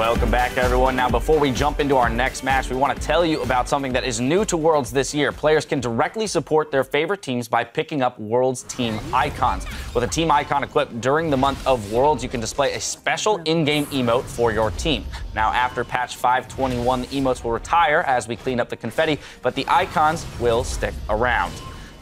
Welcome back, everyone. Now, before we jump into our next match, we want to tell you about something that is new to Worlds this year. Players can directly support their favorite teams by picking up Worlds team icons. With a team icon equipped during the month of Worlds, you can display a special in-game emote for your team. Now, after patch 5.21, the emotes will retire as we clean up the confetti, but the icons will stick around.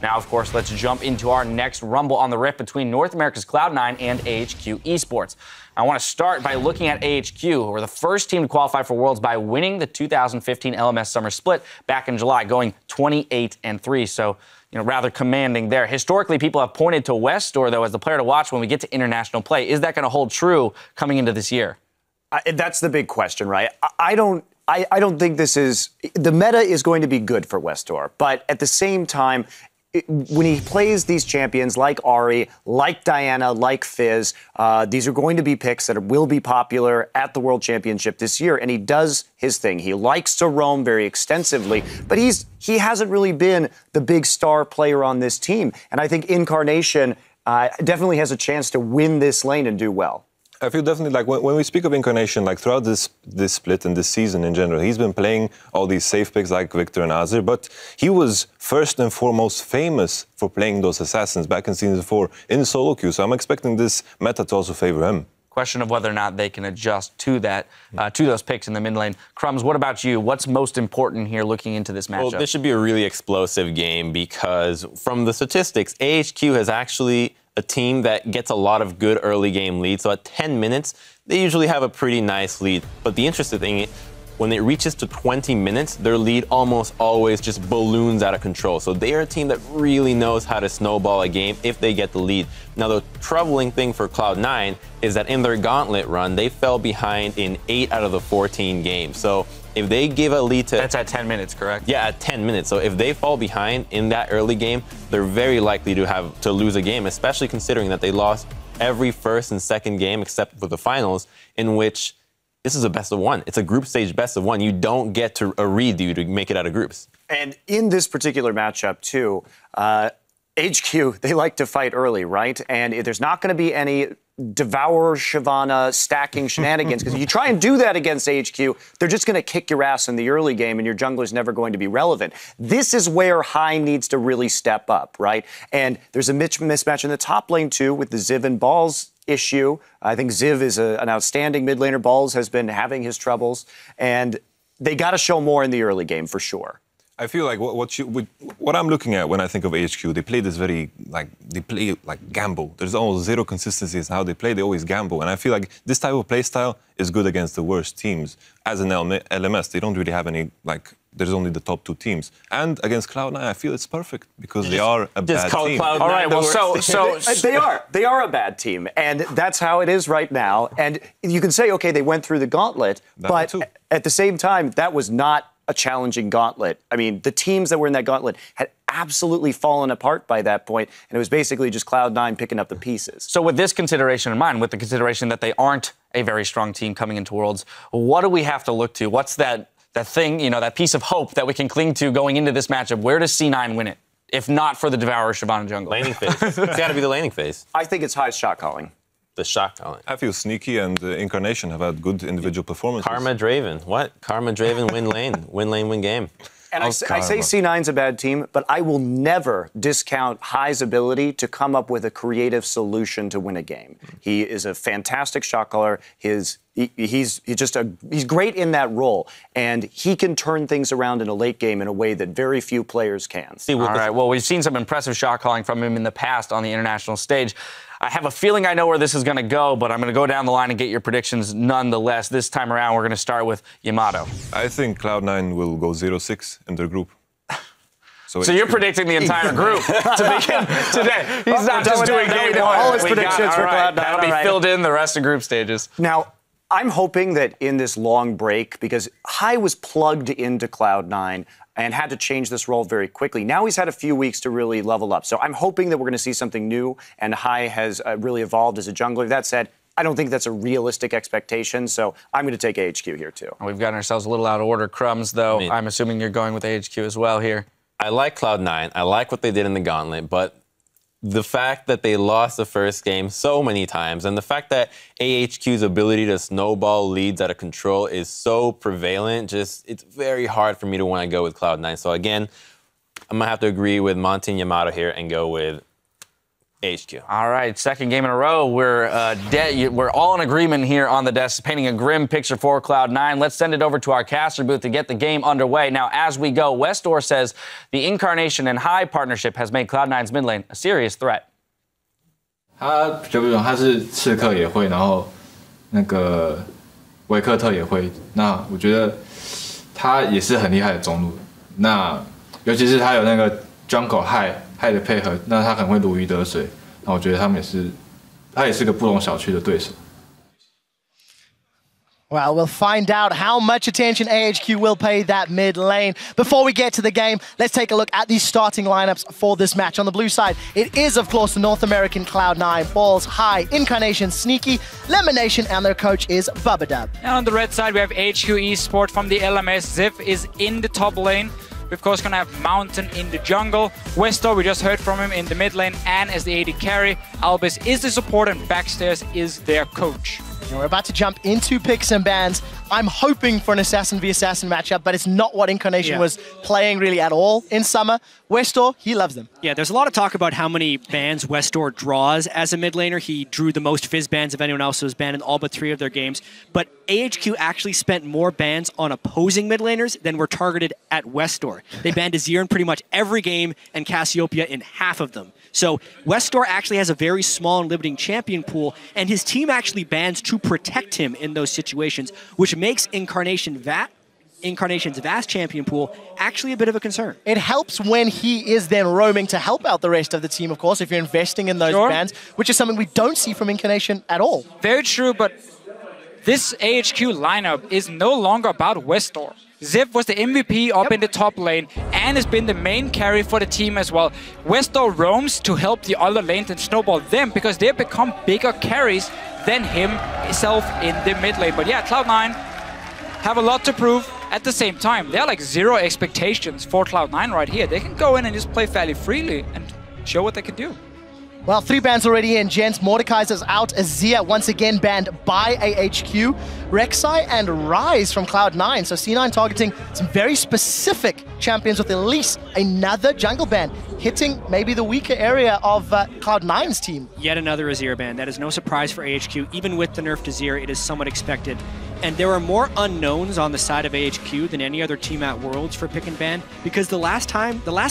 Now, of course, let's jump into our next Rumble on the Rift between North America's Cloud9 and AHQ Esports. I want to start by looking at AHQ, who were the first team to qualify for Worlds by winning the 2015 LMS Summer Split back in July, going 28-3. So, rather commanding there. Historically, people have pointed to Westdoor, though, as the player to watch when we get to international play. Is that going to hold true coming into this year? That's the big question, right? I don't think this is the meta is going to be good for Westdoor, but at the same time, when he plays these champions like Ari, like Diana, like Fizz, these are going to be picks that will be popular at the World Championship this year, and he does his thing. He likes to roam very extensively, but he hasn't really been the big star player on this team, and I think Incarnation definitely has a chance to win this lane and do well. I feel definitely like when we speak of Incarnation, like throughout this split and this season in general, he's been playing all these safe picks like Victor and Azir, but he was first and foremost famous for playing those assassins back in Season 4 in solo queue, so I'm expecting this meta to also favor him. Question of whether or not they can adjust to that, to those picks in the mid lane. Crumbs, what about you? What's most important here looking into this matchup? Well, this should be a really explosive game because from the statistics, AHQ has actually a team that gets a lot of good early game leads. So at 10 minutes, they usually have a pretty nice lead. But the interesting thing is, when it reaches to 20 minutes, their lead almost always just balloons out of control. So they are a team that really knows how to snowball a game if they get the lead. Now, the troubling thing for Cloud9 is that in their gauntlet run, they fell behind in 8 out of the 14 games. So if they give a lead to... That's at 10 minutes, correct? Yeah, at 10 minutes. So if they fall behind in that early game, they're very likely to lose a game, especially considering that they lost every first and second game except for the finals, in which this is a best of one. It's a group stage best of one. You don't get to a redo to make it out of groups. And in this particular matchup, too, HQ, they like to fight early, right? And there's not going to be any Devourer, Shyvana stacking shenanigans, because if you try and do that against HQ, they're just going to kick your ass in the early game and your jungler's never going to be relevant. This is where High needs to really step up, right? And there's a mismatch in the top lane, too, with the Ziv and Balls issue. I think Ziv is an outstanding mid laner. Balls has been having his troubles, and they got to show more in the early game for sure. I feel like what I'm looking at when I think of AHQ, they play this they play like gamble. There's almost zero consistency in how they play. They always gamble. And I feel like this type of play style is good against the worst teams. As an LMS, they don't really have any, there's only the top 2 teams. And against Cloud9, I feel it's perfect because they are a bad team. All right, well, they are a bad team. And that's how it is right now. And you can say, okay, they went through the gauntlet, but at the same time, that was not a challenging gauntlet. I mean, the teams that were in that gauntlet had absolutely fallen apart by that point, and it was basically just Cloud9 picking up the pieces. So with this consideration in mind, with the consideration that they aren't a very strong team coming into Worlds, what do we have to look to? What's that thing, that piece of hope that we can cling to going into this matchup? Where does C9 win it, if not for the Devourer Shyvana jungle? Laning phase. It's got to be the laning phase. I think it's High's shot calling. The shot calling. I feel Sneaky and Incarnation have had good individual performances. Karma Draven. What? Karma Draven win lane. Win lane, win game. And I say C9's a bad team, but I will never discount High's ability to come up with a creative solution to win a game. He is a fantastic shot caller. He's great in that role, and he can turn things around in a late game in a way that very few players can. All right, well, we've seen some impressive shot calling from him in the past on the international stage. I have a feeling I know where this is going to go, but I'm going to go down the line and get your predictions nonetheless. This time around, we're going to start with Yamato. I think Cloud9 will go 0-6 in their group. So you're predicting the entire group to begin today. He's not just doing game one. All his predictions for Cloud9. That'll be filled in the rest of group stages. Now, I'm hoping that in this long break, because High was plugged into Cloud9 and had to change this role very quickly. Now he's had a few weeks to really level up. So I'm hoping that we're going to see something new, and High has really evolved as a jungler. That said, I don't think that's a realistic expectation, so I'm going to take AHQ here, too. We've gotten ourselves a little out of order. Crumbs, though, I'm assuming you're going with AHQ as well here. I like Cloud9. I like what they did in the gauntlet, but the fact that they lost the first game so many times and the fact that AHQ's ability to snowball leads out of control is so prevalent, it's very hard for me to want to go with Cloud9. So again, I'm going to have to agree with Monty and Yamato here and go with AHQ. All right, second game in a row. We're all in agreement here on the desk, painting a grim picture for Cloud9. Let's send it over to our caster booth to get the game underway. Now, as we go, Westor says the Incarnation and High partnership has made Cloud9's mid lane a serious threat. 他比较不同，他是刺客也会，然后那个维克特也会。那我觉得他也是很厉害的中路。那尤其是他有那个 Jungle High 的配合，那他很会如鱼得水。那我觉得他也是个不容小觑的对手。 Well, we'll find out how much attention AHQ will pay that mid lane. Before we get to the game, let's take a look at the starting lineups for this match. On the blue side, it is, of course, the North American Cloud9, Balls, High, Incarnation, Sneaky, Lemonation, and their coach is Bubadub. And on the red side, we have AHQ Esport from the LMS. Ziv is in the top lane. We're, of course, going to have Mountain in the jungle. Westor, we just heard from him in the mid lane and as the AD carry. Albus is the support and Backstairs is their coach. And we're about to jump into picks and bans. I'm hoping for an Assassin v Assassin matchup, but it's not what Incarnation was playing really at all in summer. Westor, he loves them. Yeah, there's a lot of talk about how many bans Westor draws as a mid laner. He drew the most Fizz bans of anyone else who was banned in all but 3 of their games. But AHQ actually spent more bans on opposing mid laners than were targeted at Westor. They banned Azir in pretty much every game and Cassiopeia in half of them. So Westor actually has a very small and limiting champion pool, and his team actually bans to protect him in those situations, which makes Incarnation's vast champion pool actually a bit of a concern. It helps when he is then roaming to help out the rest of the team, of course, if you're investing in those bans, which is something we don't see from Incarnation at all. Very true, but this AHQ lineup is no longer about Westor. Ziv was the MVP up in the top lane and has been the main carry for the team as well. Westor roams to help the other lanes and snowball them because they've become bigger carries than himself in the mid lane. But yeah, Cloud9 have a lot to prove. At the same time, they're like 0 expectations for Cloud9 right here. They can go in and just play fairly freely and show what they can do. Well, 3 bans already in, gents. Mordekaiser's out. Azir once again banned by AHQ. Rek'Sai and Ryze from Cloud9. So C9 targeting some very specific champions with at least another jungle ban, hitting maybe the weaker area of Cloud9's team. Yet another Azir ban. That is no surprise for AHQ. Even with the nerf to Azir, it is somewhat expected. And there are more unknowns on the side of AHQ than any other team at Worlds for pick and ban, because the last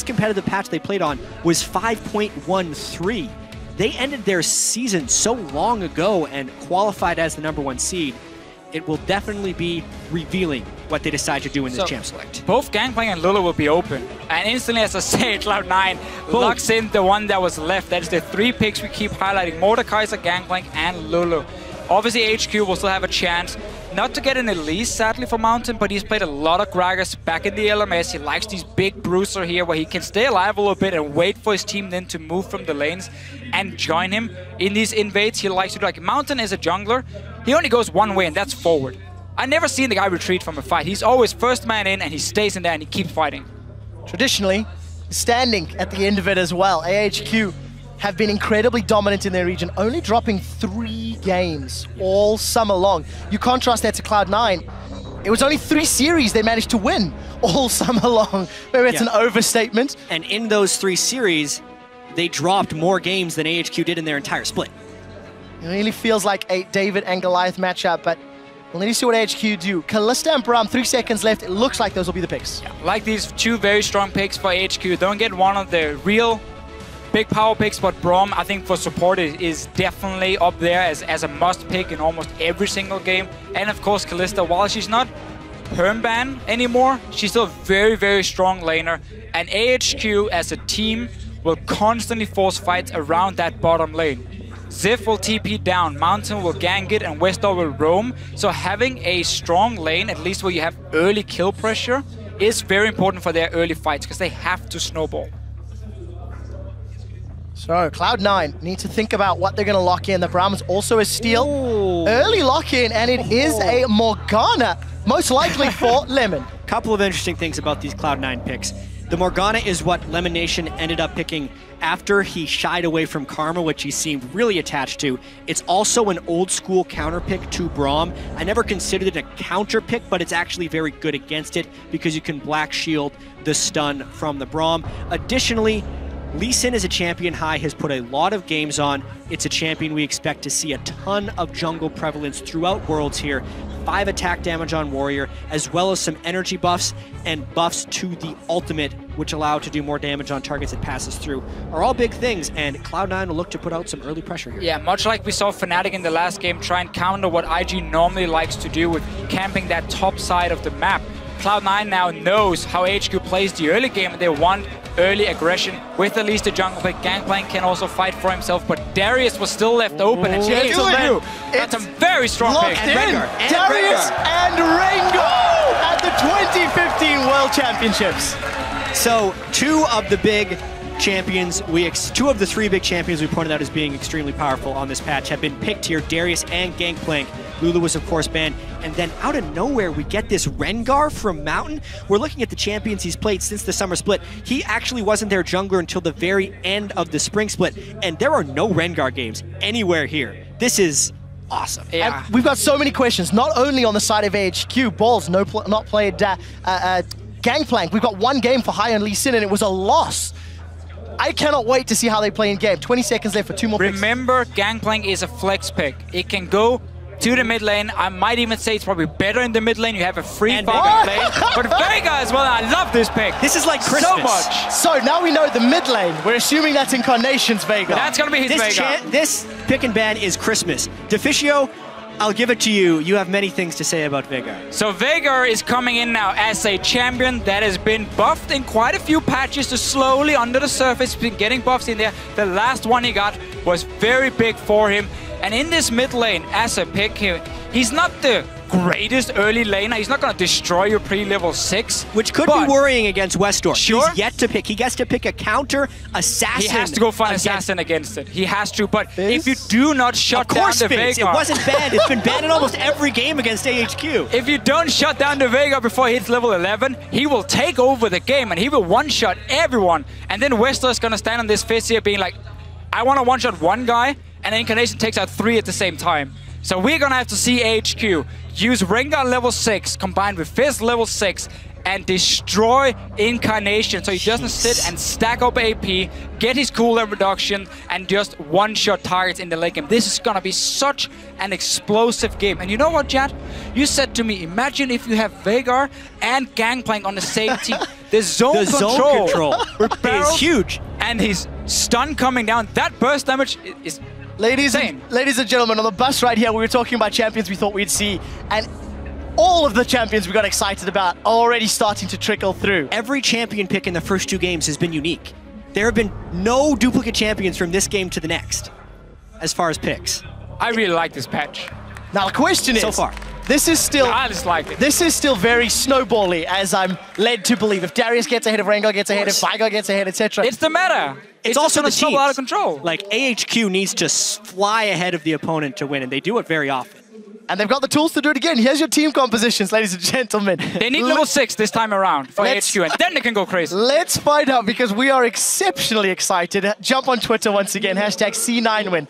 competitive patch they played on was 5.13. They ended their season so long ago and qualified as the #1 seed. It will definitely be revealing what they decide to do in this champ select. Both Gangplank and Lulu will be open. And instantly, as I say, Cloud9 locks in the one that was left. That is the 3 picks we keep highlighting. Mordekaiser, Gangplank, and Lulu. Obviously, HQ will still have a chance not to get an Elise, sadly, for Mountain, but he's played a lot of Gragas back in the LMS. He likes these big bruiser here where he can stay alive a little bit and wait for his team then to move from the lanes and join him in these invades. He likes to do like Mountain is a jungler. He only goes one way, and that's forward. I've never seen the guy retreat from a fight. He's always first man in, and he stays in there, and he keeps fighting. Traditionally, standing at the end of it as well. AHQ have been incredibly dominant in their region, only dropping 3 games all summer long. You contrast that to Cloud9, it was only 3 series they managed to win all summer long. Maybe it's an overstatement. And in those 3 series, they dropped more games than AHQ did in their entire split. It really feels like a David and Goliath matchup, but we'll need to see what AHQ do. Kalista and Braum, 3 seconds left. It looks like those will be the picks. Yeah, like these 2 very strong picks for AHQ. Don't get one of the real big power picks, but Braum, I think for support is definitely up there as a must pick in almost every single game. And of course, Kalista, while she's not perm-ban anymore, she's still a very, very strong laner. And AHQ as a team will constantly force fights around that bottom lane. Ziv will TP down, Mountain will gank it, and Westor will roam. So having a strong lane, at least where you have early kill pressure, is very important for their early fights because they have to snowball. So Cloud9 need to think about what they're going to lock in. The Brahmins also a steal. Early lock-in, and it is a Morgana, most likely for Lemon. Couple of interesting things about these Cloud9 picks. The Morgana is what Lemon Nation ended up picking after he shied away from Karma, which he seemed really attached to. It's also an old school counter pick to Braum. I never considered it a counter pick, but it's actually very good against it because you can black shield the stun from the Braum. Additionally, Lee Sin as a champion high has put a lot of games on. It's a champion we expect to see a ton of jungle prevalence throughout Worlds here. 5 attack damage on Warrior, as well as some energy buffs and buffs to the ultimate, which allow to do more damage on targets it passes through, are all big things, and Cloud9 will look to put out some early pressure here. Yeah, much like we saw Fnatic in the last game try and counter what IG normally likes to do with camping that top side of the map. Cloud9 now knows how AHQ plays the early game, and they want early aggression with at least a jungle pick. Gangplank can also fight for himself, but Darius was still left open, and Gentlemen, got some very strong picks. Darius and Rengar at the 2015 World Championships. So 2 of the big champions, 2 of the 3 big champions we pointed out as being extremely powerful on this patch have been picked here, Darius and Gangplank. Lulu was, of course, banned. And then out of nowhere, we get this Rengar from Mountain. We're looking at the champions he's played since the summer split. He actually wasn't their jungler until the very end of the spring split. And there are no Rengar games anywhere here. This is awesome. Yeah. And we've got so many questions, not only on the side of AHQ. Balls, not played Gangplank. We've got 1 game for High on Lee Sin, and it was a loss. I cannot wait to see how they play in game. 20 seconds left for 2 more picks. Remember, Gangplank is a flex pick. It can go to the mid lane. I might even say it's probably better in the mid lane. You have a free farming lane. But Vega as well, I love this pick. This is like Christmas. So much. So now we know the mid lane. We're assuming that's Incarnation's Vega. That's going to be his Vega. This pick and ban is Christmas. Deficio, I'll give it to you. You have many things to say about Vega. So Vega is coming in now as a champion that has been buffed in quite a few patches to slowly under the surface, been getting buffs in there. The last one he got was very big for him. And in this mid lane, as a pick here, he's not the greatest early laner. He's not going to destroy your pre-level 6. Which could be worrying against Westor. Sure. He's yet to pick. He gets to pick a counter assassin. He has to go find assassin against it. He has to. But if you do not shut down the Vega... It wasn't banned. It's been banned in almost every game against AHQ. If you don't shut down the Vega before he hits level 11, he will take over the game and he will one-shot everyone. And then Westor is going to stand on this fizz here being like, I want to one-shot one guy, and Incarnation takes out 3 at the same time. So we're going to have to see AHQ use Rengar level 6 combined with Fizz level 6 and destroy Incarnation so he doesn't sit and stack up AP, get his cooldown reduction, and just one-shot targets in the late game. This is going to be such an explosive game. And you know what, Jad? You said to me, imagine if you have Veigar and Gangplank on the same team. The zone control is huge. And his stun coming down, that burst damage is Ladies and gentlemen, on the bus right here, we were talking about champions we thought we'd see, and all of the champions we got excited about are already starting to trickle through. Every champion pick in the first 2 games has been unique. There have been no duplicate champions from this game to the next, as far as picks. I really like this patch. Now the question is, so far, this is still I just like it. This is still very snowbally, as I'm led to believe. If Darius gets ahead, if Rengar gets ahead, if Veigar gets ahead, etc. It's the meta. It's also the teams. Out of control. Like AHQ needs to fly ahead of the opponent to win, and they do it very often. And they've got the tools to do it again. Here's your team compositions, ladies and gentlemen. They need level 6 this time around for AHQ, and then they can go crazy. Let's find out, because we are exceptionally excited. Jump on Twitter once again, hashtag C9win.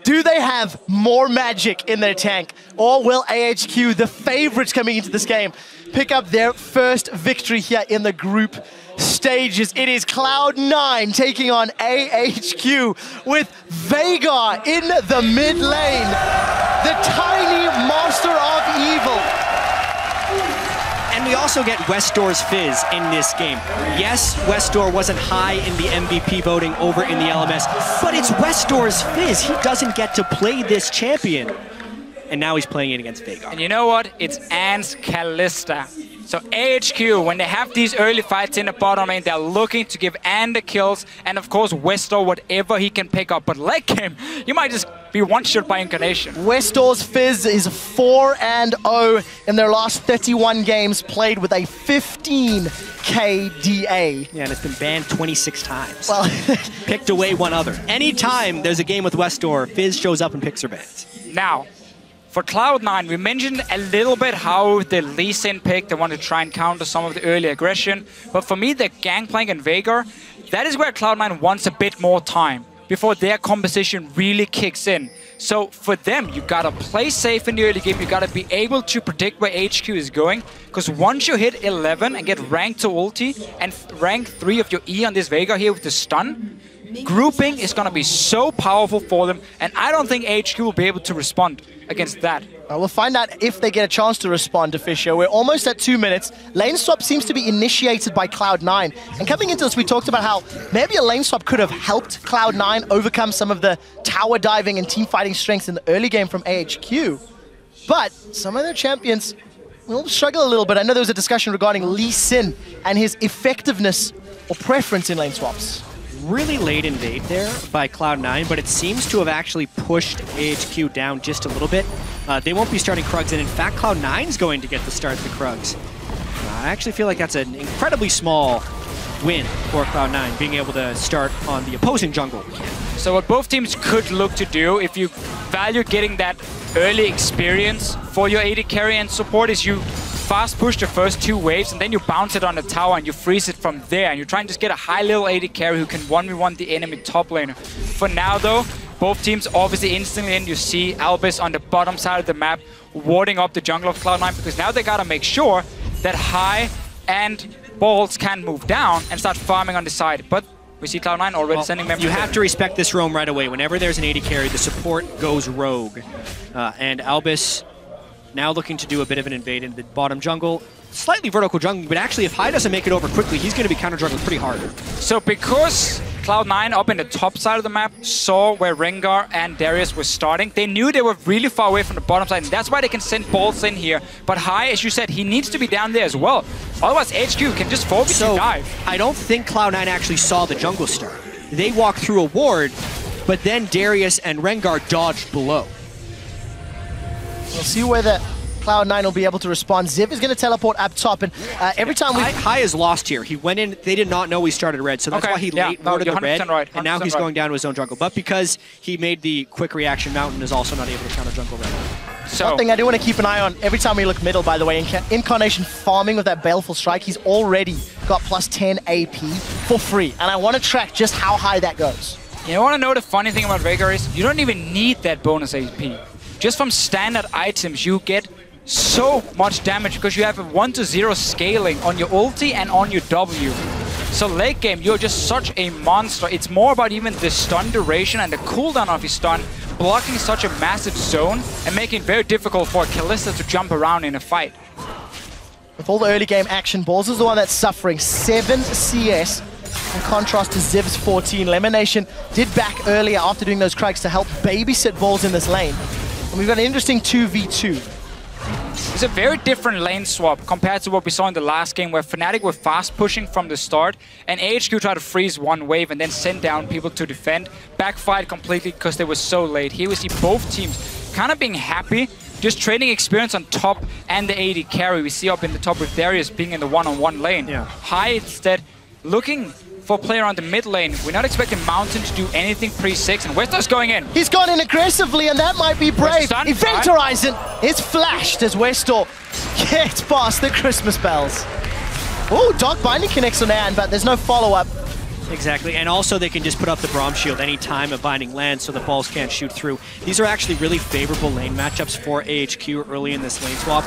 Do they have more magic in their tank, or will AHQ, the favorites coming into this game, pick up their first victory here in the group stages? It is Cloud9 taking on AHQ with Veigar in the mid lane, the tiny master of evil. And we also get Westor's Fizz in this game. Yes, Westor wasn't high in the MVP voting over in the LMS, but it's Westor's Fizz. He doesn't get to play this champion. And now he's playing it against Veigar. And you know what? It's Ant's Kalista. So AHQ, when they have these early fights in the bottom lane, they're looking to give Ant the kills, and of course Westor whatever he can pick up. But late game, you might just be one-shot by Incarnation. Westor's Fizz is 4-0 in their last 31 games played with a 15 KDA. Yeah, and it's been banned 26 times. Well, picked away one other. Anytime there's a game with Westor, Fizz shows up and picks her bans. Now, For Cloud9, we mentioned a little bit how the Lee Sin pick, they want to try and counter some of the early aggression. But for me, the Gangplank and Veigar, that is where Cloud9 wants a bit more time before their composition really kicks in. So for them, you gotta play safe in the early game. You gotta be able to predict where HQ is going. Because once you hit 11 and get rank to ulti and rank 3 of your E on this Veigar here with the stun, grouping is gonna be so powerful for them. And I don't think HQ will be able to respond against that. We'll find out if they get a chance to respond to Fisher. We're almost at 2 minutes. Lane swap seems to be initiated by Cloud9. And coming into this, we talked about how maybe a lane swap could have helped Cloud9 overcome some of the tower diving and team fighting strengths in the early game from AHQ. But some of their champions will struggle a little bit. I know there was a discussion regarding Lee Sin and his effectiveness or preference in lane swaps. Really late invade there by Cloud9, but it seems to have actually pushed AHQ down just a little bit. They won't be starting Krugs, and in fact, Cloud9's going to get the start of the Krugs. I actually feel like that's an incredibly small win for Cloud9, being able to start on the opposing jungle. So what both teams could look to do, if you value getting that early experience for your AD carry and support, is you fast push the first 2 waves and then you bounce it on the tower and you freeze it from there. And you try and just get a high level AD carry who can 1v1 the enemy top laner. For now though, both teams obviously instantly in. You see Albus on the bottom side of the map warding up the jungle of Cloud9, because now they gotta make sure that High and Balls can move down and start farming on the side. But we see Cloud9 already sending members. You have to respect this roam right away. Whenever there's an AD carry, the support goes rogue. And Albus now looking to do a bit of an invade in the bottom jungle. Slightly vertical jungle, but actually if High doesn't make it over quickly, he's going to be counter-jungled pretty hard. So because Cloud9 up in the top side of the map saw where Rengar and Darius were starting, they knew they were really far away from the bottom side, and that's why they can send Balls in here. But High, as you said, he needs to be down there as well. Otherwise, HQ can just focus and dive. I don't think Cloud9 actually saw the jungle start. They walked through a ward, but then Darius and Rengar dodged below. We'll see whether Cloud9 will be able to respond. Ziv is going to teleport up top, and every time we... High is lost here. He went in, they did not know he started red, so that's why he late warded the red, right, and now he's going down to his own jungle. But because he made the quick reaction, Mountain is also not able to counter jungle red. So, one thing I do want to keep an eye on, every time we look middle, by the way, Incarnation farming with that Baleful Strike, he's already got plus 10 AP for free, and I want to track just how high that goes. You want to know the funny thing about Veigar is, you don't even need that bonus AP. Just from standard items, you get so much damage because you have a 1-to-0 scaling on your ulti and on your W. So late game, you're just such a monster. It's more about even the stun duration and the cooldown of your stun, blocking such a massive zone and making it very difficult for Kalista to jump around in a fight. With all the early game action, Balls is the one that's suffering 7 CS in contrast to Ziv's 14. Lemonation did back earlier after doing those Krugs to help babysit Balls in this lane. And we've got an interesting 2v2. It's a very different lane swap compared to what we saw in the last game, where Fnatic were fast pushing from the start and AHQ tried to freeze one wave and then send down people to defend. Backfired completely because they were so late. Here we see both teams kind of being happy, just trading experience on top and the AD carry. We see up in the top with Darius being in the one-on-one lane. Yeah. High instead looking for a player on the mid lane. We're not expecting Mountain to do anything pre-6, and Westor's going in. He's gone in aggressively, and that might be brave. Event Horizon is flashed as Westor gets past the Christmas bells. Oh, Dark Binding connects on Anne, but there's no follow-up. Exactly, and also they can just put up the Braum Shield anytime a Binding lands so the balls can't shoot through. These are actually really favorable lane matchups for AHQ early in this lane swap.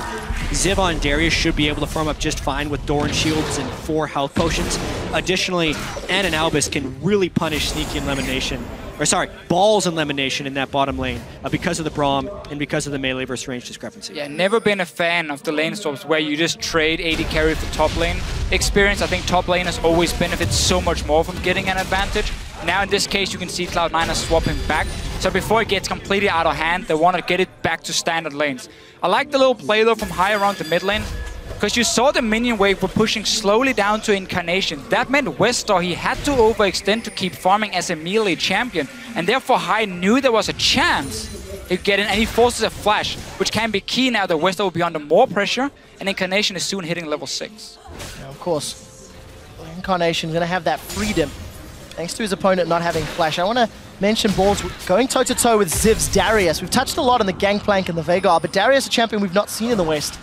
Ziv on Darius should be able to farm up just fine with Doran Shields and 4 health potions. Additionally, Anne and Albus can really punish Sneaky and Lemonation. Or sorry, Balls and Lemonation in that bottom lane because of the Braum and because of the melee versus range discrepancy. Yeah, never been a fan of the lane swaps where you just trade AD carry for top lane experience. I think top laners always benefit so much more from getting an advantage. Now in this case, you can see Cloud9 are swapping back. So before it gets completely out of hand, they want to get it back to standard lanes. I like the little play though from High around the mid lane, because you saw the minion wave were pushing slowly down to Incarnation. That meant Westor, he had to overextend to keep farming as a melee champion, and therefore High knew there was a chance he'd get in, and he forces a flash, which can be key now that Westor will be under more pressure, and Incarnation is soon hitting level 6. Yeah, of course, Incarnation's going to have that freedom thanks to his opponent not having flash. I want to mentioned balls going toe-to-toe with Ziv's Darius. We've touched a lot on the Gangplank and the Veigar, but Darius, a champion we've not seen in the West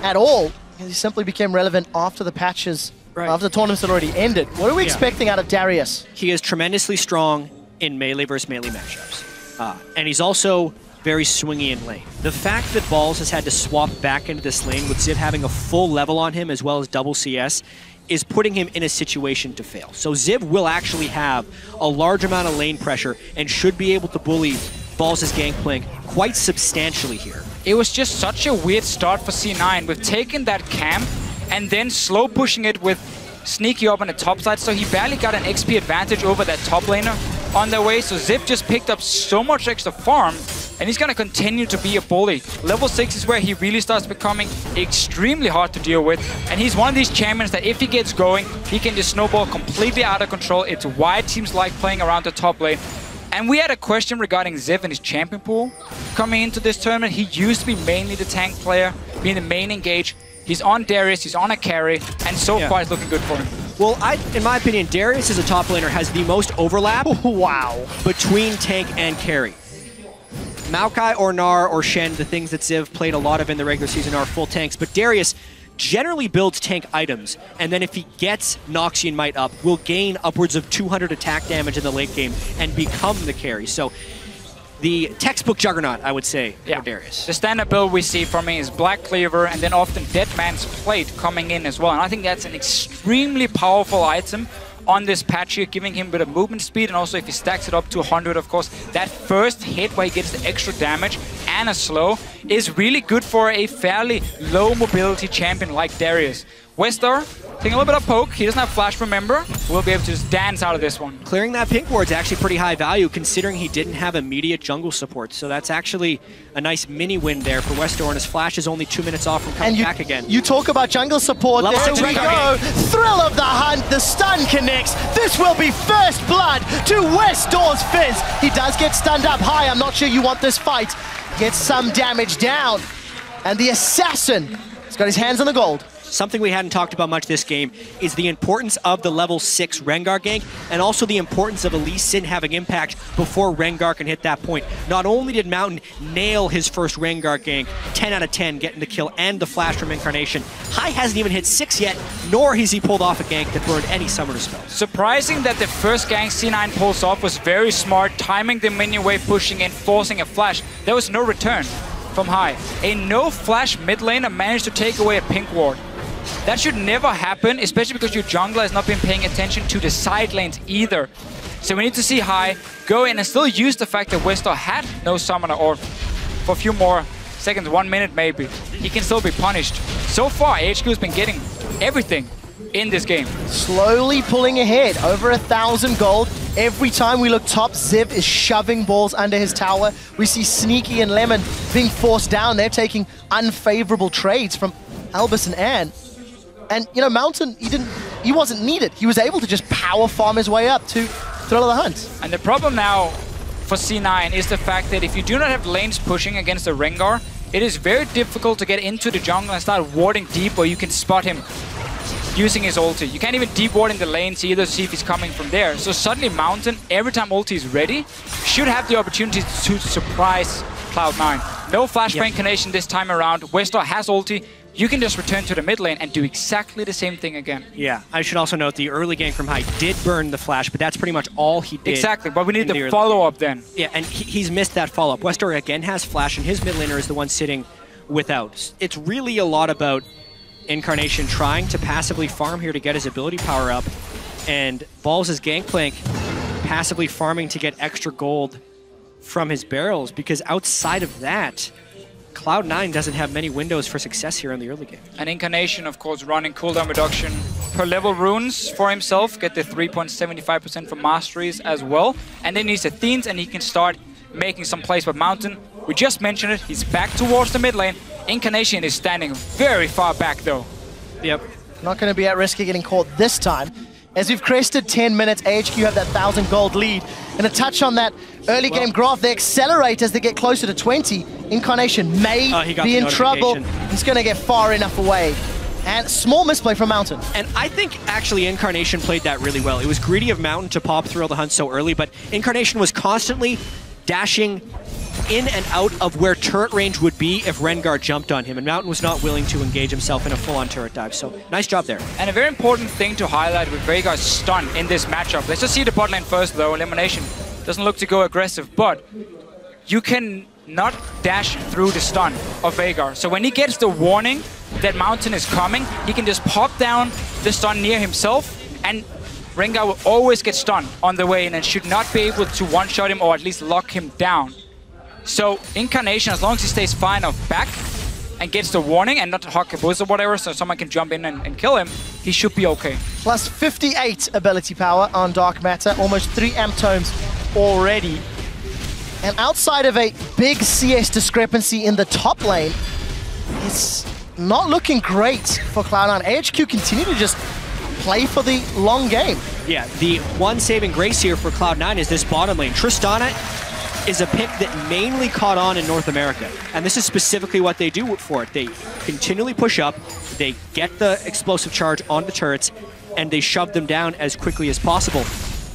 at all. He simply became relevant after the patches, after the tournaments had already ended. What are we expecting out of Darius? He is tremendously strong in melee versus melee matchups. And he's also very swingy in lane. The fact that Balls has had to swap back into this lane with Ziv having a full level on him as well as double CS is putting him in a situation to fail. So Ziv will actually have a large amount of lane pressure and should be able to bully Balls' Gangplank quite substantially here. It was just such a weird start for C9. We've taken that camp and then slow pushing it with Sneaky up on the top side, so he barely got an XP advantage over that top laner on their way. So Ziv just picked up so much extra farm, and he's going to continue to be a bully. Level 6 is where he really starts becoming extremely hard to deal with, and he's one of these champions that if he gets going, he can just snowball completely out of control. It's why teams like playing around the top lane. And we had a question regarding Ziv and his champion pool coming into this tournament. He used to be mainly the tank player, being the main engage. He's on Darius, he's on a carry, and so far it's looking good for him. Well, in my opinion, Darius as a top laner has the most overlap between tank and carry. Maokai or Gnar or Shen, the things that Ziv played a lot of in the regular season, are full tanks, but Darius generally builds tank items, and then if he gets Noxian Might up, will gain upwards of 200 attack damage in the late game and become the carry. So the textbook juggernaut, I would say, for Darius. The standard build we see from him is Black Cleaver and then often Dead Man's Plate coming in as well. And I think that's an extremely powerful item on this patch here, giving him a bit of movement speed, and also if he stacks it up to 100, of course, that first hit where he gets the extra damage and a slow is really good for a fairly low mobility champion like Darius. Westar taking a little bit of poke. He doesn't have flash, remember. We'll be able to just dance out of this one. Clearing that pink ward is actually pretty high value considering he didn't have immediate jungle support. So that's actually a nice mini win there for Westar, and his flash is only 2 minutes off from coming back again. You talk about jungle support. Level There 6 we go. Thrill of the hunt. The stun connects. This will be first blood to Westar's Fizz. He does get stunned up high. I'm not sure you want this fight. Gets some damage down. And the assassin has got his hands on the gold. Something we hadn't talked about much this game is the importance of the level 6 Rengar gank, and also the importance of Elise Sin having impact before Rengar can hit that point. Not only did Mountain nail his first Rengar gank, 10 out of 10 getting the kill and the flash from Incarnation, Hai hasn't even hit 6 yet, nor has he pulled off a gank that burned any summoner spells. Surprising that the first gank C9 pulls off was very smart, timing the minion wave, pushing in, forcing a flash. There was no return from Hai. A no flash mid laner managed to take away a pink ward. That should never happen, especially because your jungler has not been paying attention to the side lanes either. So we need to see Hai go in and still use the fact that Westar had no summoner, or for a few more seconds, 1 minute maybe, he can still be punished. So far, AHQ has been getting everything in this game. Slowly pulling ahead, over 1,000 gold. Every time we look top, Ziv is shoving balls under his tower. We see Sneaky and Lemon being forced down. They're taking unfavorable trades from Albus and Anne. And, you know, Mountain, he wasn't needed. He was able to just power farm his way up to Thrill of the Hunt. And the problem now for C9 is the fact that if you do not have lanes pushing against the Rengar, it is very difficult to get into the jungle and start warding deep where you can spot him using his ulti. You can't even deep ward in the lanes either to see if he's coming from there. So suddenly Mountain, every time ulti is ready, should have the opportunity to surprise Cloud9. No flash for Incarnation this time around. Westar has ulti. You can just return to the mid lane and do exactly the same thing again. Yeah, I should also note the early gank from Hai did burn the flash, but that's pretty much all he did. Exactly, but we need the follow-up then. Yeah, and he's missed that follow-up. Westar again has flash, and his mid laner is the one sitting without. It's really a lot about Incarnation trying to passively farm here to get his ability power up, and Balls' Gangplank passively farming to get extra gold from his barrels, because outside of that, Cloud9 doesn't have many windows for success here in the early game. And Incarnation, of course, running cooldown reduction per level runes for himself, get the 3.75% for masteries as well. And then he's Athenes and he can start making some plays. But Mountain, we just mentioned it, he's back towards the mid lane. Incarnation is standing very far back though. Yep. Not going to be at risk of getting caught this time. As we've crested 10 minutes, AHQ have that 1,000 gold lead. And a touch on that early game graph, they accelerate as they get closer to 20. Incarnation may be in trouble. He's going to get far enough away. And small misplay from Mountain. And I think actually Incarnation played that really well. It was greedy of Mountain to pop Thrill the Hunt so early, but Incarnation was constantly dashing in and out of where turret range would be if Rengar jumped on him, and Mountain was not willing to engage himself in a full-on turret dive, so nice job there. And a very important thing to highlight with Veigar's stun in this matchup. Let's just see the bot lane first, though. Elimination doesn't look to go aggressive, but you can not dash through the stun of Veigar. So when he gets the warning that Mountain is coming, he can just pop down the stun near himself, and Rengar will always get stunned on the way in and should not be able to one-shot him or at least lock him down. So Incarnation, as long as he stays far enough back and gets the warning and not hug a boost or whatever, so someone can jump in and kill him, he should be okay. Plus 58 ability power on Dark Matter, almost 3 amp tomes already. And outside of a big CS discrepancy in the top lane, it's not looking great for Cloud9. AHQ continue to just play for the long game. Yeah, the one saving grace here for Cloud9 is this bottom lane. Tristana is a pick that mainly caught on in North America, and this is specifically what they do for it. They continually push up, they get the explosive charge on the turrets, and they shove them down as quickly as possible.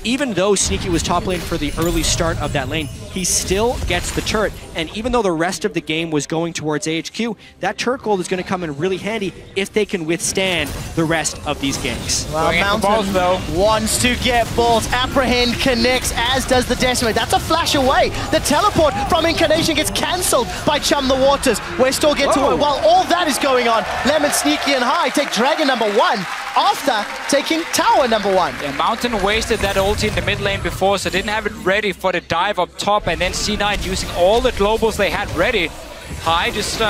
Even though Sneaky was top lane for the early start of that lane, he still gets the turret. And even though the rest of the game was going towards AHQ, that turret gold is going to come in really handy if they can withstand the rest of these ganks. Well, Mountain wants to get balls. Apprehend connects, as does the Decimate. That's a flash away. The teleport from Incarnation gets cancelled by Chum the Waters. Westall gets away. While all that is going on, Lemon, Sneaky, and High take Dragon number 1 after taking Tower number 1. Yeah, Mountain wasted that ulti in the mid lane before, so didn't have it ready for the dive up top, and then C9 using all the globals they had ready. High just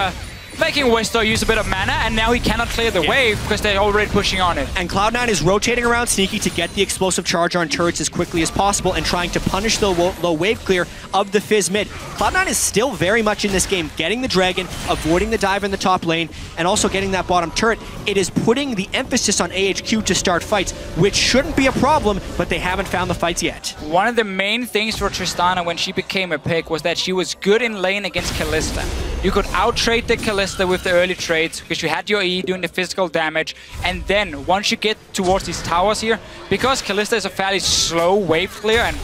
making Westar use a bit of mana, and now he cannot clear the wave because they're already pushing on it. And Cloud9 is rotating around Sneaky to get the explosive charge on turrets as quickly as possible and trying to punish the low wave clear of the Fizz mid. Cloud9 is still very much in this game, getting the Dragon, avoiding the dive in the top lane, and also getting that bottom turret. It is putting the emphasis on AHQ to start fights, which shouldn't be a problem, but they haven't found the fights yet. One of the main things for Tristana when she became a pick was that she was good in lane against Kalista. You could out-trade the Kalista with the early trades because you had your E doing the physical damage, and then once you get towards these towers here, because Kalista is a fairly slow wave clear and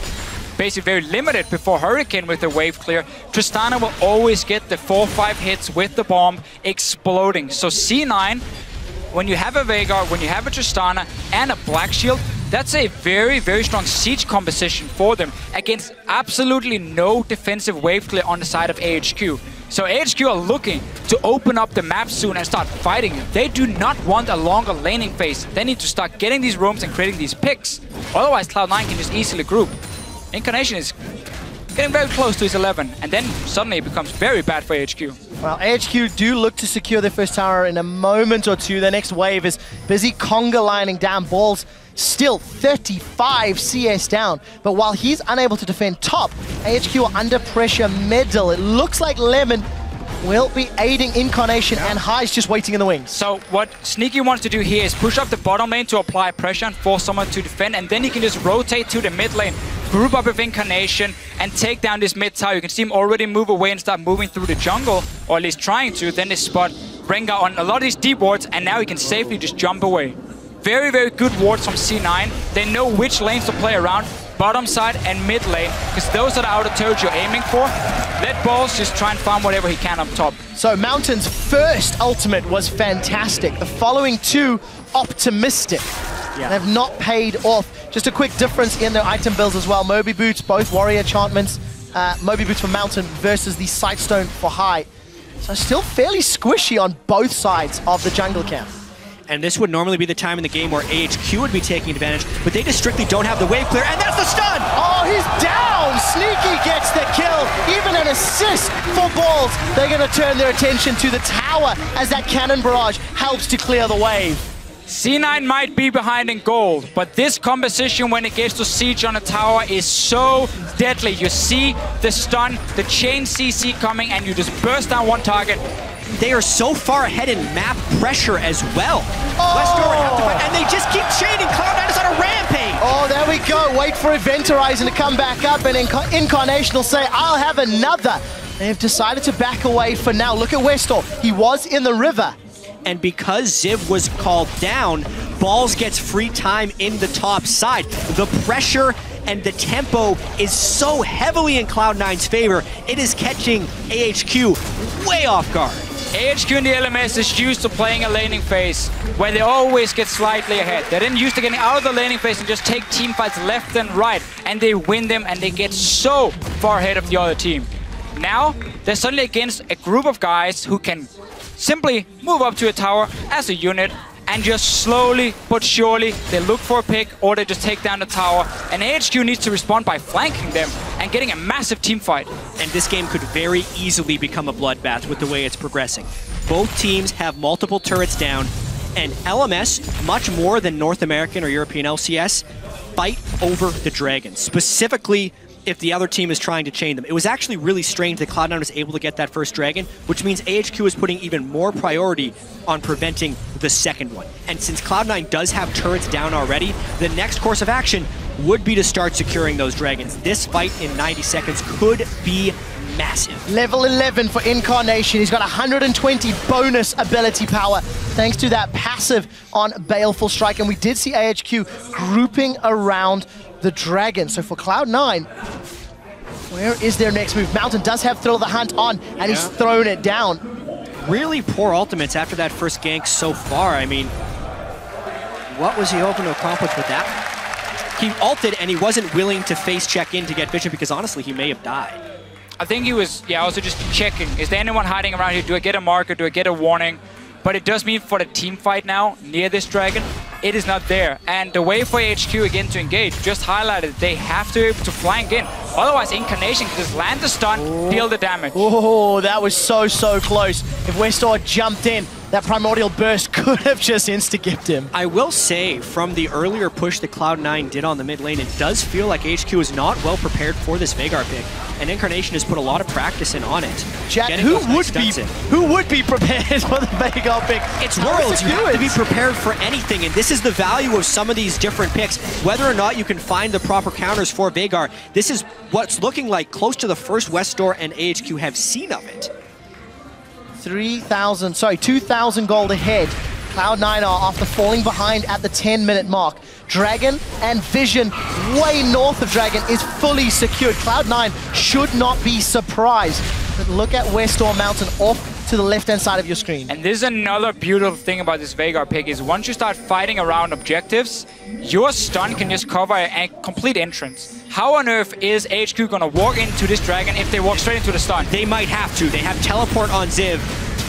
basically very limited before Hurricane with the wave clear, Tristana will always get the 4-5 hits with the bomb exploding. So C9, when you have a Veigar, when you have a Tristana and a Black Shield, that's a very, very strong siege composition for them against absolutely no defensive wave clear on the side of AHQ. So AHQ are looking to open up the map soon and start fighting. They do not want a longer laning phase. They need to start getting these roams and creating these picks. Otherwise, Cloud9 can just easily group. Incarnation is getting very close to his 11, and then suddenly it becomes very bad for AHQ. Well, AHQ do look to secure their first tower in a moment or two. Their next wave is busy conga lining down. Balls still 35 CS down. But while he's unable to defend top, AHQ are under pressure middle. It looks like Lemon will be aiding Incarnation, and High's just waiting in the wings. So what Sneaky wants to do here is push up the bottom lane to apply pressure and force someone to defend, and then he can just rotate to the mid lane, group up with Incarnation, and take down this mid tower. You can see him already move away and start moving through the jungle, or at least trying to. Then they spot Rengar on a lot of these deep wards, and now he can safely just jump away. Very, very good wards from C9. They know which lanes to play around, bottom side and mid lane, because those are the outer turrets you're aiming for. Let Balls just try and farm whatever he can up top. So Mountain's first ultimate was fantastic. The following two, optimistic. And have not paid off. Just a quick difference in their item builds as well. Moby Boots, both warrior enchantments. Moby Boots for Mountain versus the Sightstone for High. So still fairly squishy on both sides of the jungle camp. And this would normally be the time in the game where AHQ would be taking advantage, but they just strictly don't have the wave clear, and that's the stun! Oh, he's down! Sneaky gets the kill, even an assist for Balls. They're gonna turn their attention to the tower as that cannon barrage helps to clear the wave. C9 might be behind in gold, but this composition when it gets to siege on a tower is so deadly. You see the stun, the chain CC coming, and you just burst down one target. They are so far ahead in map pressure as well. Westor would have to fight, and they just keep chaining. Cloud9 is on a rampage. Oh, there we go. Wait for Event Horizon to come back up, and Incarnation will say, I'll have another. They've decided to back away for now. Look at Westor. He was in the river. And because Ziv was called down, Balls gets free time in the top side. The pressure and the tempo is so heavily in Cloud9's favor, it is catching AHQ way off guard. AHQ in the LMS is used to playing a laning phase where they always get slightly ahead. They're then used to getting out of the laning phase and just take team fights left and right, and they win them and they get so far ahead of the other team. Now, they're suddenly against a group of guys who can simply move up to a tower as a unit and just slowly but surely they look for a pick or they just take down the tower. And AHQ needs to respond by flanking them and getting a massive team fight. And this game could very easily become a bloodbath with the way it's progressing. Both teams have multiple turrets down, and LMS, much more than North American or European LCS, fight over the Dragons. Specifically, if the other team is trying to chain them. It was actually really strange that Cloud9 was able to get that first Dragon, which means AHQ is putting even more priority on preventing the second one. And since Cloud9 does have turrets down already, the next course of action would be to start securing those Dragons. This fight in 90 seconds could be massive. Level 11 for Incarnation. He's got 120 bonus ability power thanks to that passive on Baleful Strike. And we did see AHQ grouping around the Dragon. So for Cloud9, where is their next move? Mountain does have Thrill of the Hunt on, and he's thrown it down. Really poor ultimates after that first gank so far. I mean, what was he hoping to accomplish with that? He ulted, and he wasn't willing to face check in to get vision because honestly, he may have died. I think he was, also just checking. Is there anyone hiding around here? Do I get a marker? Do I get a warning? But it does mean for the team fight now, near this Dragon, it is not there. And the way for AHQ again to engage, just highlighted, they have to be able to flank in. Otherwise, Incarnation can just land the stun, deal the damage. Oh, that was so close. If Westor jumped in, that Primordial Burst could have just insta-gipped him. I will say, from the earlier push that Cloud9 did on the mid lane, it does feel like HQ is not well prepared for this Veigar pick. And Incarnation has put a lot of practice in on it. Jack, who would be prepared for the Veigar pick? It's Worlds. You have to be prepared for anything, and this is the value of some of these different picks. Whether or not you can find the proper counters for Veigar, this is what's looking like close to the first Westor and AHQ have seen of it. 2,000 gold ahead. Cloud9 are after falling behind at the 10-minute mark. Dragon and Vision, way north of Dragon, is fully secured. Cloud9 should not be surprised. But look at Westor Mountain off to the left-hand side of your screen. And this is another beautiful thing about this Veigar pick, is once you start fighting around objectives, your stun can just cover a complete entrance. How on earth is HQ gonna walk into this Dragon if they walk straight into the stun? They might have to. They have teleport on Ziv,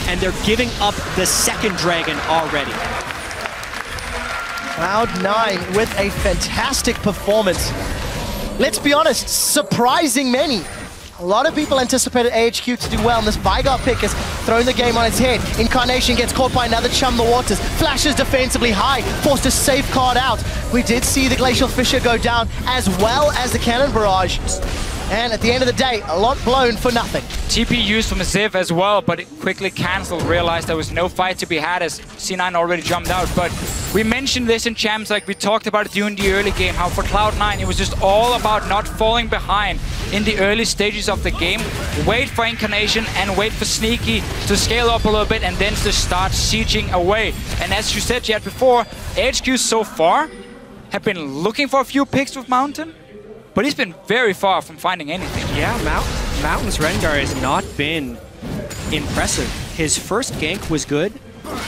and they're giving up the second Dragon already. Cloud9 with a fantastic performance. Let's be honest, surprising many. A lot of people anticipated AHQ to do well, and this Veigar pick has thrown the game on its head. Incarnation gets caught by another Chum the Waters, flashes defensively high, forced to safeguard out. We did see the Glacial Fissure go down, as well as the Cannon Barrage. And at the end of the day, a lot blown for nothing. TP used from Ziv as well, but it quickly cancelled, realized there was no fight to be had as C9 already jumped out. But we mentioned this in Champs, like we talked about it during the early game, how for Cloud9 it was just all about not falling behind in the early stages of the game. Wait for Incarnation and wait for Sneaky to scale up a little bit and then to start sieging away. And as you said yet before, AHQ so far have been looking for a few picks with Mountain, but he's been very far from finding anything. Yeah, Mountain's Rengar has not been impressive. His first gank was good.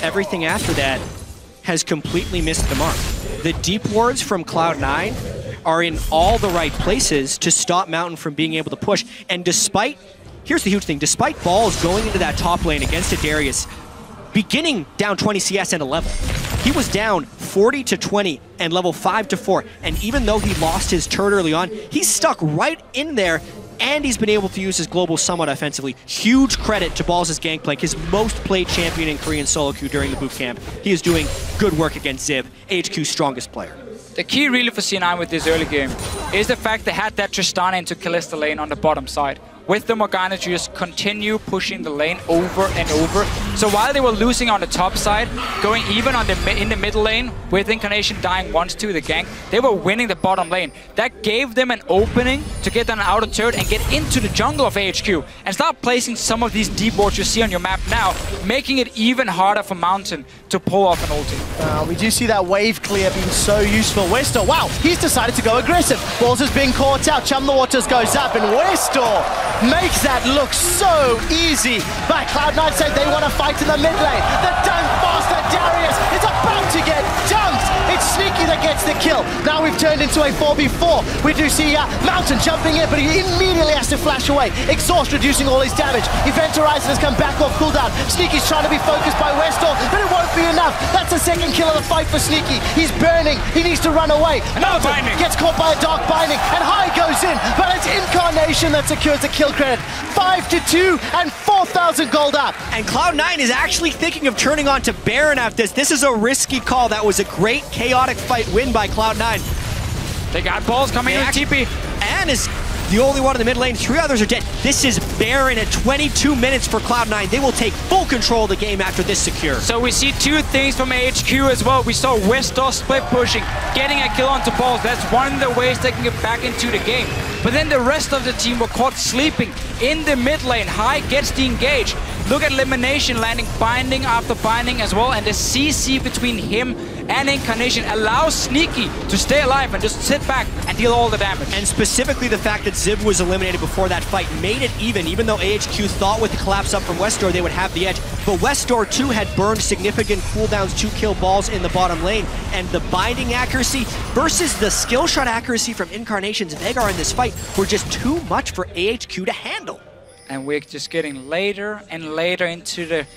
Everything after that has completely missed the mark. The deep wards from Cloud9 are in all the right places to stop Mountain from being able to push. And despite, here's the huge thing, despite Balls going into that top lane against a Darius, beginning down 20 CS and a level, he was down 40 to 20 and level 5 to 4. And even though he lost his turret early on, he's stuck right in there, and he's been able to use his global somewhat offensively. Huge credit to Balls' Gangplank, his most played champion in Korean solo queue during the boot camp. He is doing good work against Ziv, AHQ's strongest player. The key really for C9 with this early game is the fact they had that Tristana into Kalista lane on the bottom side. With the Morgana to just continue pushing the lane over and over, So while they were losing on the top side, going even on in the middle lane, with Incarnation dying once to the gank, they were winning the bottom lane. That gave them an opening to get an outer turret and get into the jungle of AHQ and start placing some of these deep wards you see on your map now, making it even harder for Mountain to pull off an ulti. We do see that wave clear being so useful. Westor, wow, he's decided to go aggressive. Balls is being caught out. Chum the Waters goes up, and Westor makes that look so easy. But Cloud9 said they want to fight in the mid lane. The dunk master Darius is about to get dunked. It's Sneaky that gets the kill. Now we've turned into a 4v4. We do see Mountain jumping in, but he immediately has to flash away. Exhaust reducing all his damage. Event Horizon has come back off cooldown. Sneaky's trying to be focused by Westor, but it won't be enough. That's the second kill of the fight for Sneaky. He's burning. He needs to run away. Mountain gets caught by a dark binding, and High goes in, but it's Incarnation that secures the kill credit. 5-2 and 4,000 gold up. And Cloud9 is actually thinking of turning on to Baron after this. This is a risky call. That was a great chaotic fight win by Cloud9. They got balls coming in with TP. Anne is the only one in the mid lane. 3 others are dead. This is Baron at 22 minutes for Cloud9. They will take full control of the game after this secure. So we see 2 things from AHQ as well. We saw Westor split pushing, getting a kill onto balls. That's one of the ways they can get back into the game. But then the rest of the team were caught sleeping in the mid lane. High gets the engage. Look at Elimination landing binding after binding as well, and the CC between him and Incarnation allows Sneaky to stay alive and just sit back and deal all the damage. And specifically the fact that Ziv was eliminated before that fight made it even though AHQ thought with the collapse up from Westor they would have the edge. But Westor too had burned significant cooldowns to kill balls in the bottom lane, and the binding accuracy versus the skill shot accuracy from Incarnation's Veigar in this fight were just too much for AHQ to handle. And we're just getting later and later into the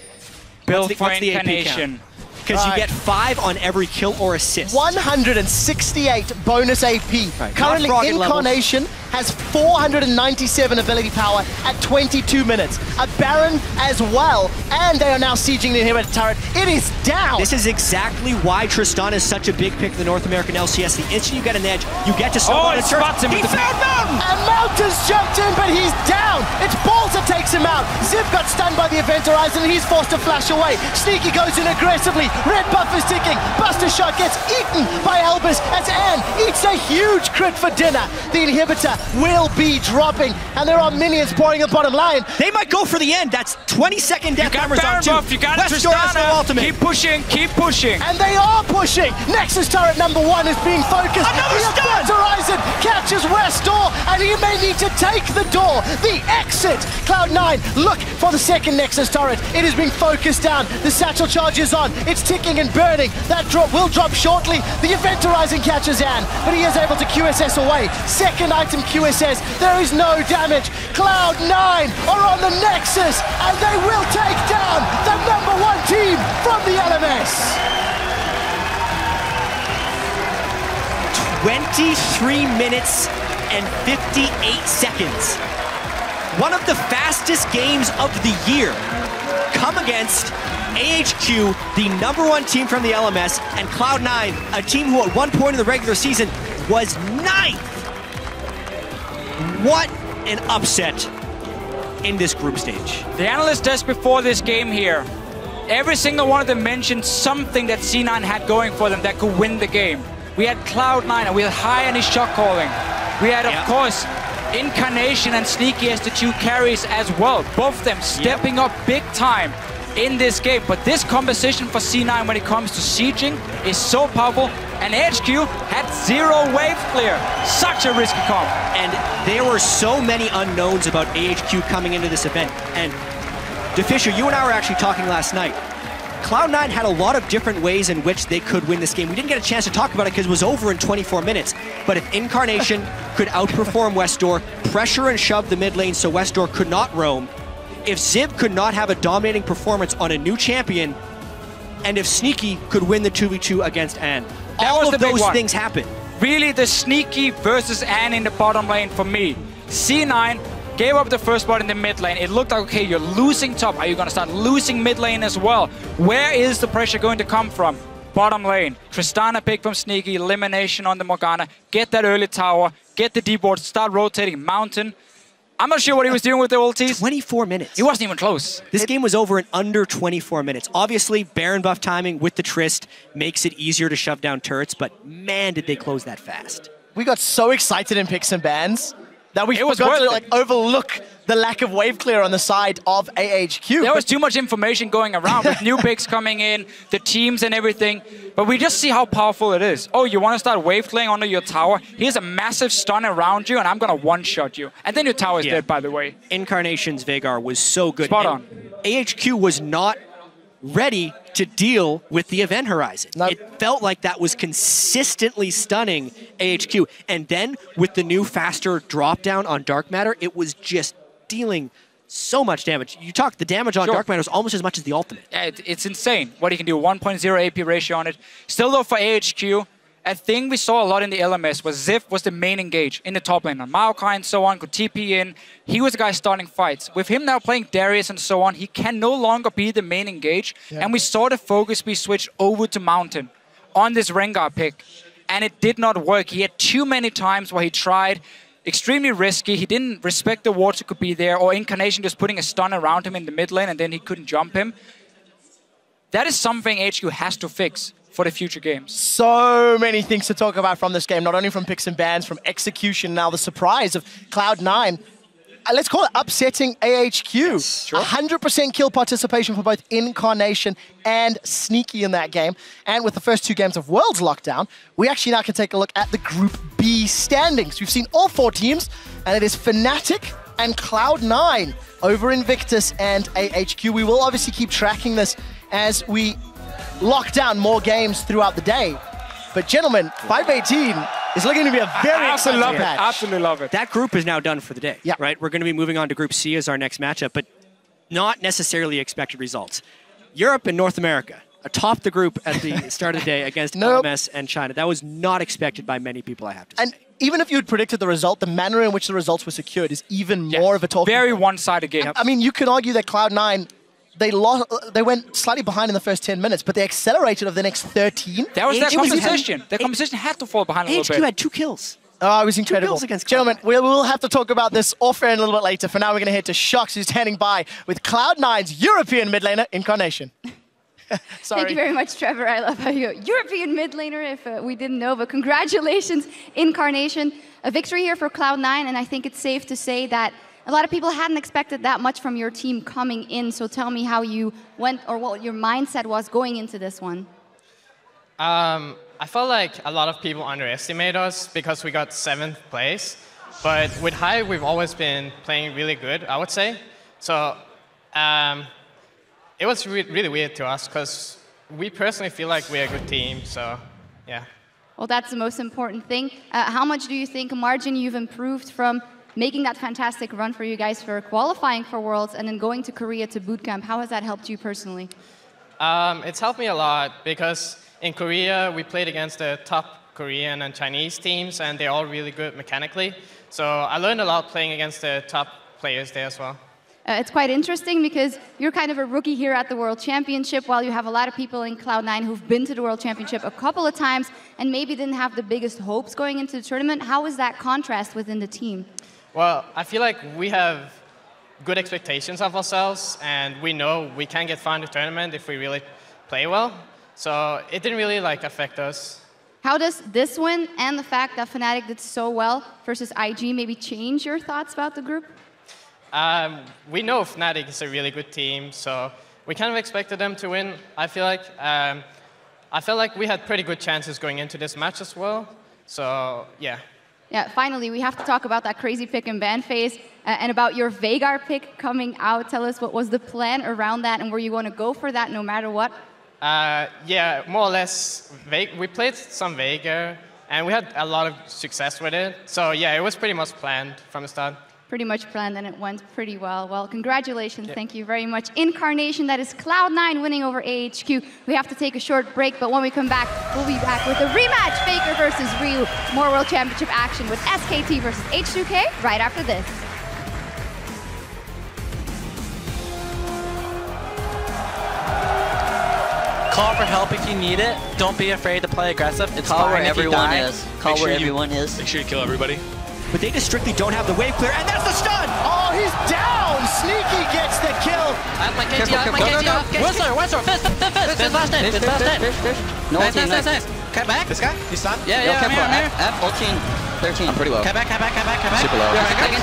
build for Incarnation. Because you get 5 on every kill or assist. 168 bonus AP. Right. Currently, Incarnation has 497 ability power at 22 minutes. A Baron as well, and they are now sieging the inhibitor turret. It is down. This is exactly why Tristan is such a big pick in the North American LCS. The instant you get an edge, you get to snowball the turret. He found Mountain! And Mountain's jumped in, but he's down. It's Balls that takes him out. Ziv got stunned by the Event Horizon, and he's forced to flash away. Sneaky goes in aggressively. Red buff is ticking. Buster Shot gets eaten by Albus as Anne eats a huge crit for dinner. The inhibitor will be dropping, and there are minions pouring the bottom line. They might go for the end. That's 20-second death numbers on 2. You got Tristana. Ultimate. Keep pushing, keep pushing. And they are pushing. Nexus turret number 1 is being focused. Another the Event Horizon catches Westor, and he may need to take the door. The exit. Cloud9 look for the second Nexus turret. It is being focused down. The satchel charge is on. It's ticking and burning. That drop will drop shortly. The Event Horizon catches Anne, but he is able to QSS away. Second item QSS. There is no damage. Cloud9 are on the Nexus, and they will take down the number 1 team from the LMS. 23 minutes and 58 seconds. One of the fastest games of the year come against AHQ, the number 1 team from the LMS, and Cloud9, a team who at one point in the regular season was 9th. What an upset in this group stage. The analyst desk before this game here, every single one of them mentioned something that C9 had going for them that could win the game. We had Cloud9 and we had High on his shot calling. We had, of course, Incarnation and Sneaky as the 2 carries as well. Both of them stepping up big time in this game. But this composition for C9 when it comes to sieging is so powerful. And AHQ had 0 wave clear. Such a risky comp. And there were so many unknowns about AHQ coming into this event. And DeFisher, you and I were actually talking last night. Cloud9 had a lot of different ways in which they could win this game. We didn't get a chance to talk about it because it was over in 24 minutes. But if Incarnation could outperform Westor, pressure and shove the mid lane so Westor could not roam, if Ziv could not have a dominating performance on a new champion, and if Sneaky could win the 2v2 against Anne, all of those things happen. Really the Sneaky versus Anne in the bottom lane for me. C9 gave up the first spot in the mid lane. It looked like, okay, you're losing top. Are you going to start losing mid lane as well? Where is the pressure going to come from? Bottom lane. Tristana pick from Sneaky, elimination on the Morgana. Get that early tower, get the deep ward, start rotating Mountain. I'm not sure what he was doing with the ultis. 24 minutes. He wasn't even close. This game was over in under 24 minutes. Obviously, Baron buff timing with the Trist makes it easier to shove down turrets, but man, did they close that fast. We got so excited in picks and bans that we was forgot to worth like it. overlook the lack of wave clear on the side of AHQ. There was too much information going around with new picks coming in, the teams and everything. But we just see how powerful it is. Oh, you want to start wave clearing under your tower? Here's a massive stun around you, and I'm going to one-shot you. And then your tower is dead, by the way. Incarnation's Veigar was so good. Spot on. AHQ was not ready to deal with the event horizon. Nope. It felt like that was consistently stunning AHQ. And then with the new faster drop down on Dark Matter, it was just dealing so much damage. You talk, the damage on Dark Matter was almost as much as the ultimate. Yeah, it's insane what he can do. 1.0 AP ratio on it. Still though, for AHQ, a thing we saw a lot in the LMS was Ziv was the main engage in the top lane. On Maokai and so on, could TP in. He was the guy starting fights. With him now playing Darius and so on, he can no longer be the main engage. Yeah. And we saw the focus be switched over to Mountain on this Rengar pick. And it did not work. He had too many times where he tried. Extremely risky. He didn't respect the water could be there, or Incarnation just putting a stun around him in the mid lane and then he couldn't jump him. That is something HQ has to fix for the future games. So many things to talk about from this game, not only from picks and bans, from execution, now the surprise of Cloud9. Let's call it upsetting AHQ. Yes, sure. 100% kill participation for both Incarnation and Sneaky in that game. And with the first 2 games of Worlds lockdown, we actually now can take a look at the Group B standings. We've seen all 4 teams, and it is Fnatic and Cloud9 over Invictus and AHQ. We will obviously keep tracking this as we lock down more games throughout the day. But gentlemen, 518 is looking to be a very exciting match. Absolutely love it. That group is now done for the day, right? We're going to be moving on to Group C as our next matchup, but not necessarily expected results. Europe and North America atop the group at the start of the day against LMS and China. That was not expected by many people, I have to say. And even if you had predicted the result, the manner in which the results were secured is even more of a talking Very point. one-sided game. I mean, you could argue that Cloud9, they went slightly behind in the first 10 minutes, but they accelerated over the next 13. That was their composition. Their composition had to fall behind a little bit. AHQ had 2 kills. Oh, it was incredible. 2 kills against Gentlemen, we will have to talk about this off-air a little bit later. For now, we're going to head to Shox, who's standing by with Cloud9's European mid laner, Incarnation. Sorry. Thank you very much, Trevor. I love how you European mid laner, if we didn't know, but congratulations, Incarnation. A victory here for Cloud9, and I think it's safe to say that a lot of people hadn't expected that much from your team coming in, so tell me how you went, or what your mindset was going into this one. I felt like a lot of people underestimate us because we got 7th place, but with Hive, we've always been playing really good, I would say. So it was really weird to us because we personally feel like we're a good team, so yeah. Well, that's the most important thing. How much do you think, Margin, you've improved from making that fantastic run for you guys for qualifying for Worlds and then going to Korea to bootcamp? How has that helped you personally? It's helped me a lot because in Korea, we played against the top Korean and Chinese teams, and they're all really good mechanically. So I learned a lot playing against the top players there as well. It's quite interesting because you're kind of a rookie here at the World Championship, while you have a lot of people in Cloud9 who've been to the World Championship a couple of times and maybe didn't have the biggest hopes going into the tournament. How is that contrast within the team? Well, I feel like we have good expectations of ourselves, and we know we can get far in the tournament if we really play well. So it didn't really affect us. How does this win and the fact that Fnatic did so well versus IG maybe change your thoughts about the group? We know Fnatic is a really good team, so we kind of expected them to win. I feel like I felt like we had pretty good chances going into this match as well. So yeah. Yeah, finally, we have to talk about that crazy pick and ban phase and about your Veigar pick coming out. Tell us, what was the plan around that, and were you going to go for that no matter what? Yeah, more or less. We played some Veigar, and we had a lot of success with it. So yeah, it was pretty much planned from the start. Pretty much planned, and it went pretty well. Well, congratulations. Yep. Thank you very much. Incarnation, that is Cloud9 winning over AHQ. We have to take a short break, but when we come back, we'll be back with a rematch, Faker versus Ryu. More World Championship action with SKT versus H2K right after this. Call for help if you need it. Don't be afraid to play aggressive. It's call fine where if everyone you die. is. Call where everyone is. Make sure you kill everybody. but they just strictly don't have the wave clear, and that's the stun! Oh, he's down! Sneaky gets the kill. I have my KT off, Westler, fist, last hit, No ulti, nice. Cut back. This guy? He's stunned? Yeah, I'm here. F, ulti, 13. I'm pretty low. Cut back. Super low. And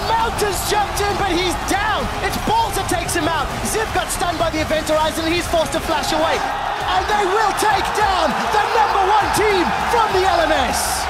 Mountain's jumped in, but he's down. It's Balls that takes him out. Zip got stunned by the Event Horizon, and he's forced to flash away. And they will take down the #1 team from the LMS.